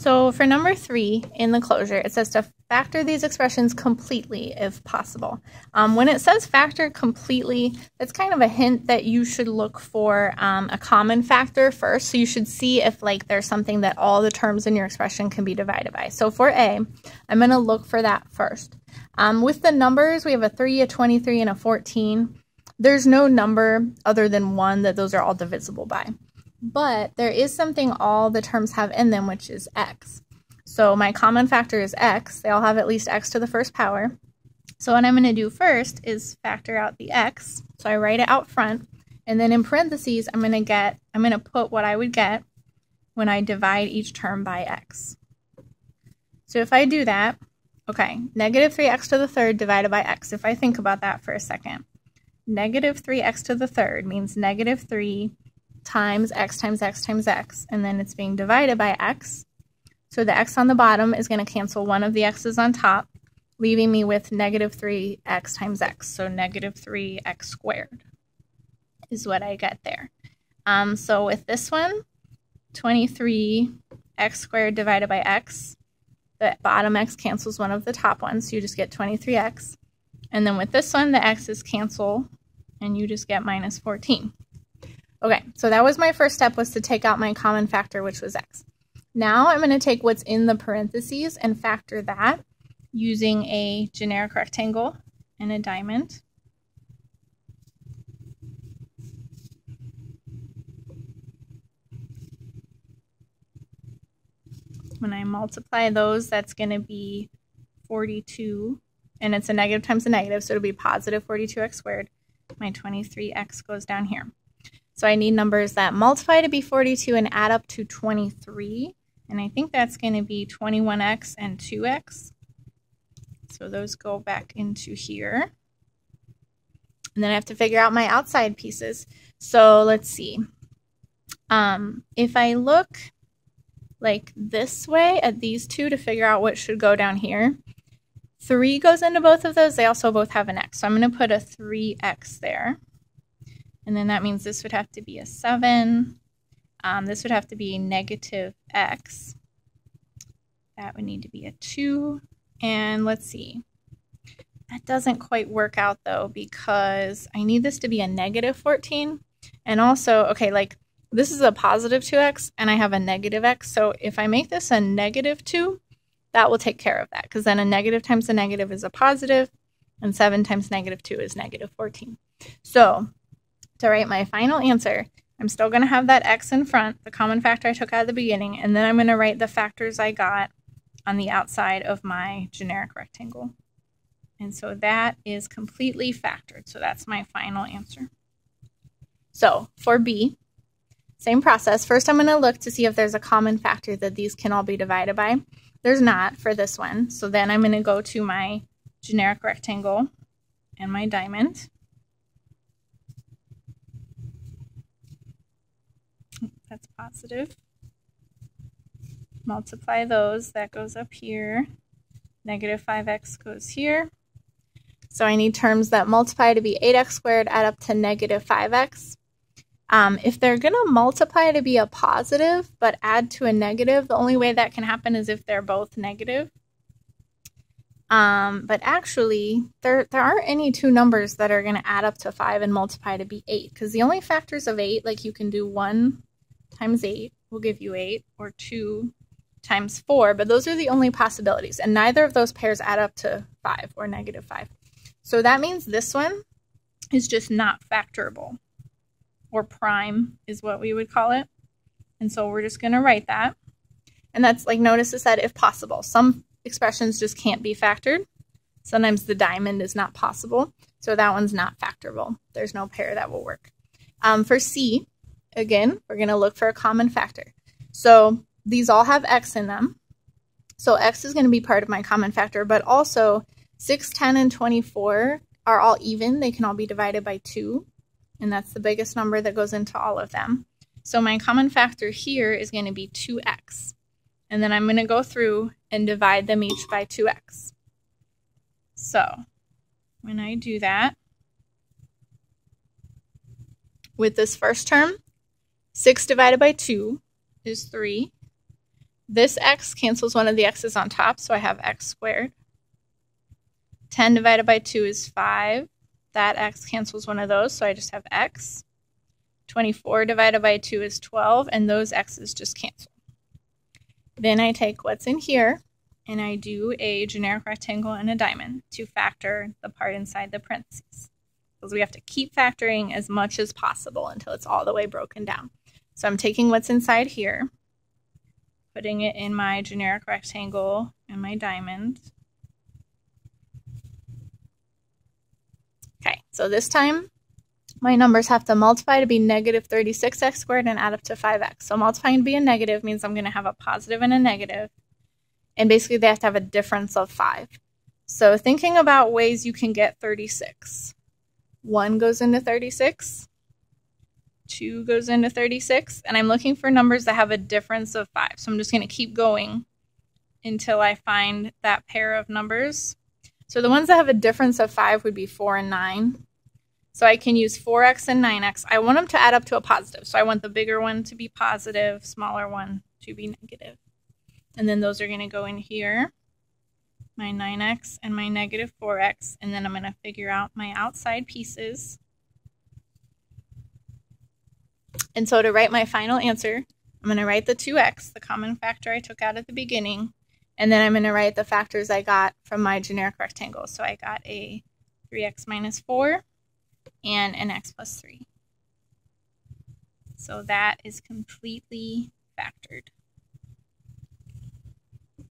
So for number 3 in the closure, it says to factor these expressions completely if possible. When it says factor completely, that's kind of a hint that you should look for a common factor first. So you should see if like there's something that all the terms in your expression can be divided by. So for A, I'm going to look for that first. With the numbers, we have a 3, a 23, and a 14. There's no number other than 1 that those are all divisible by. But there is something all the terms have in them, which is x. So my common factor is x. They all have at least x to the first power. So what I'm going to do first is factor out the x. So I write it out front, and then in parentheses, I'm going to put what I would get when I divide each term by x. So if I do that, okay, negative 3x to the third divided by x. If I think about that for a second, negative 3x to the third means negative 3 times x times x times x, and then it's being divided by x. So the x on the bottom is going to cancel one of the x's on top, leaving me with negative 3x times x. So negative 3x squared is what I get there. So with this one, 23x squared divided by x, the bottom x cancels one of the top ones, so you just get 23x. And then with this one, the x's cancel, and you just get minus 14. Okay, so that was my first step, was to take out my common factor, which was x. Now I'm going to take what's in the parentheses and factor that using a generic rectangle and a diamond. When I multiply those, that's going to be 42, and it's a negative times a negative, so it'll be positive 42x squared. My 23x goes down here. So I need numbers that multiply to be 42 and add up to 23. And I think that's going to be 21x and 2x. So those go back into here. And then I have to figure out my outside pieces. So let's see. If I look like this way at these two to figure out what should go down here, 3 goes into both of those. They also both have an x. So I'm going to put a 3x there. And then that means this would have to be a 7. This would have to be negative x. That would need to be a 2. And let's see. That doesn't quite work out, though, because I need this to be a negative 14. And also, okay, like this is a positive 2x, and I have a negative x. So if I make this a negative 2, that will take care of that, because then a negative times a negative is a positive, and 7 times negative 2 is negative 14. So to write my final answer, I'm still going to have that x in front, the common factor I took out at the beginning, and then I'm going to write the factors I got on the outside of my generic rectangle. And so that is completely factored. So that's my final answer. So for B, same process. First, I'm going to look to see if there's a common factor that these can all be divided by. There's not for this one. So then I'm going to go to my generic rectangle and my diamond. That's positive. Multiply those. That goes up here. Negative 5x goes here. So I need terms that multiply to be 8x squared, add up to negative 5x. If they're going to multiply to be a positive but add to a negative, the only way that can happen is if they're both negative. But actually, there aren't any two numbers that are going to add up to 5 and multiply to be 8, because the only factors of 8, like you can do 1 times 8 will give you 8, or 2 times 4, but those are the only possibilities, and neither of those pairs add up to 5 or negative 5. So that means this one is just not factorable, or prime is what we would call it. And so we're just going to write that. And that's, like, notice it said if possible. Some expressions just can't be factored. Sometimes the diamond is not possible. So that one's not factorable. There's no pair that will work. For C, again, we're going to look for a common factor. So these all have x in them. So x is going to be part of my common factor, but also 6, 10, and 24 are all even. They can all be divided by 2. And that's the biggest number that goes into all of them. So my common factor here is going to be 2x. And then I'm going to go through and divide them each by 2x. So when I do that, with this first term, 6 divided by 2 is 3. This x cancels one of the x's on top, so I have x squared. 10 divided by 2 is 5. That x cancels one of those, so I just have x. 24 divided by 2 is 12, and those x's just cancel. Then I take what's in here, and I do a generic rectangle and a diamond to factor the part inside the parentheses. Because we have to keep factoring as much as possible until it's all the way broken down. So I'm taking what's inside here, putting it in my generic rectangle and my diamond. Okay, so this time my numbers have to multiply to be negative 36x squared and add up to 5x. So multiplying to be a negative means I'm going to have a positive and a negative. And basically they have to have a difference of 5. So thinking about ways you can get 36. 1 goes into 36. 2 goes into 36. And I'm looking for numbers that have a difference of 5. So I'm just going to keep going until I find that pair of numbers. So the ones that have a difference of 5 would be 4 and 9. So I can use 4x and 9x. I want them to add up to a positive. So I want the bigger one to be positive, smaller one to be negative. And then those are going to go in here, my 9x and my negative 4x. And then I'm going to figure out my outside pieces. And so to write my final answer, I'm going to write the 2x, the common factor I took out at the beginning. And then I'm going to write the factors I got from my generic rectangle. So I got a 3x minus 4. And an x plus 3. So that is completely factored.